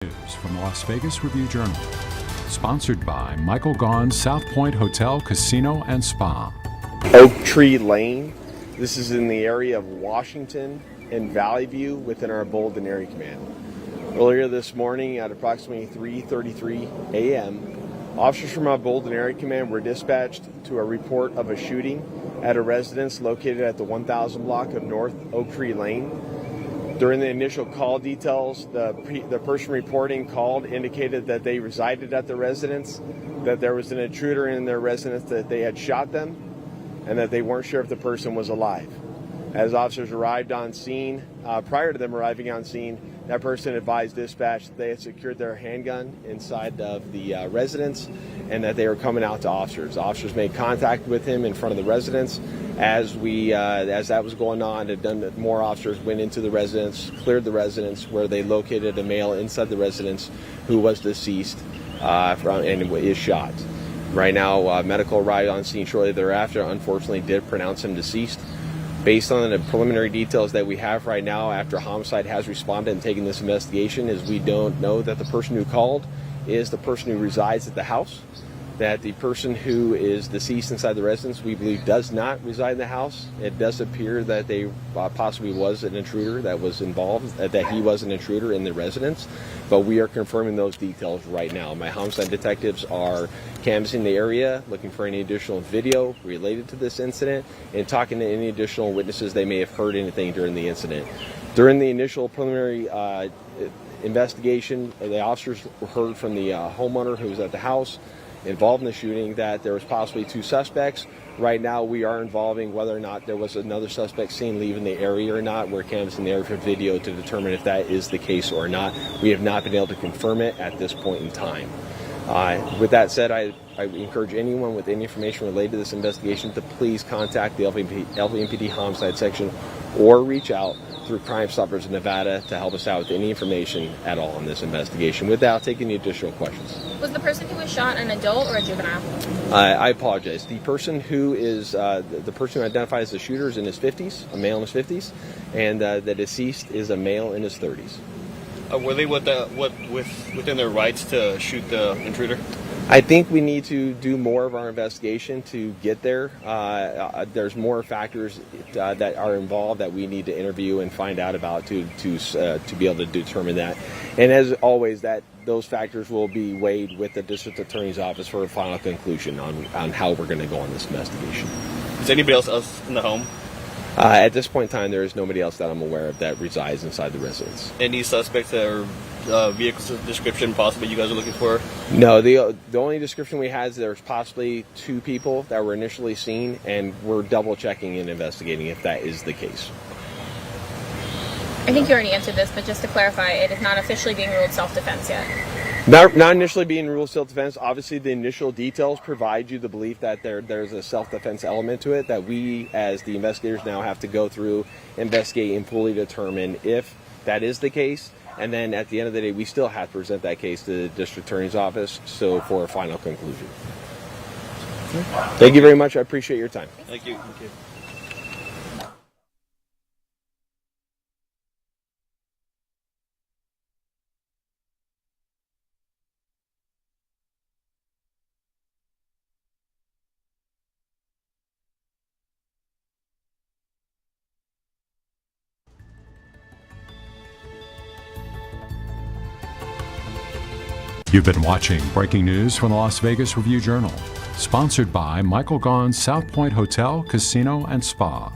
News from the Las Vegas Review-Journal. Sponsored by Michael Gaughan's South Point Hotel, Casino, and Spa. Oak Tree Lane. This is in the area of Washington and Valley View within our Bolden Area Command. Earlier this morning at approximately 3:33 a.m., officers from our Bolden Area Command were dispatched to a report of a shooting at a residence located at the 1000 block of North Oak Tree Lane. During the initial call details, the person reporting called indicated that they resided at the residence, that there was an intruder in their residence, that they had shot them, and that they weren't sure if the person was alive. As officers arrived on scene, prior to them arriving on scene, that person advised dispatch that they had secured their handgun inside of the residence and that they were coming out to officers. Officers made contact with him in front of the residence. As that was going on, more officers went into the residence, cleared the residence, where they located a male inside the residence who was deceased and is shot. Right now, medical arrived on scene shortly thereafter. Unfortunately, did pronounce him deceased. Based on the preliminary details that we have right now, after homicide has responded and taken this investigation, is we don't know that the person who called is the person who resides at the house. That the person who is deceased inside the residence, we believe, does not reside in the house. It does appear that they possibly was an intruder that was involved, that he was an intruder in the residence, but we are confirming those details right now. My homicide detectives are canvassing the area, looking for any additional video related to this incident, and talking to any additional witnesses they may have heard anything during the incident. During the initial preliminary investigation, the officers heard from the homeowner who was at the house involved in the shooting that there was possibly two suspects. Right now we are involving whether or not there was another suspect seen leaving the area or not. We're canvassing the area for video to determine if that is the case or not. We have not been able to confirm it at this point in time. With that said, I encourage anyone with any information related to this investigation to please contact the LVMPD Homicide Section or reach out through Crime Stoppers of Nevada to help us out with any information at all on this investigation without taking any additional questions. Was the person who was shot an adult or a juvenile? I apologize. The person who is the person who identified as the shooter is in his 50s, a male in his 50s, and the deceased is a male in his 30s. Were they within their rights to shoot the intruder? I think we need to do more of our investigation to get there. There's more factors that are involved that we need to interview and find out about to be able to determine that. And as always, those factors will be weighed with the district attorney's office for a final conclusion on how we're going to go on this investigation. Is anybody else in the home? At this point in time, there is nobody else that I'm aware of that resides inside the residence. Any suspects or vehicle description possibly you guys are looking for? No, the only description we had is there's possibly two people that were initially seen, and we're double checking and investigating if that is the case. I think you already answered this, but just to clarify, it is not officially being ruled self-defense yet. Not initially being ruled self-defense. Obviously, the initial details provide you the belief that there's a self-defense element to it that we, as the investigators, now have to go through, investigate, and fully determine if that is the case. And then at the end of the day, we still have to present that case to the district attorney's office for a final conclusion. Thank you very much. I appreciate your time. Thank you. Thank you. You've been watching breaking news from the Las Vegas Review-Journal. Sponsored by Michael Gaughan's South Point Hotel, Casino, and Spa.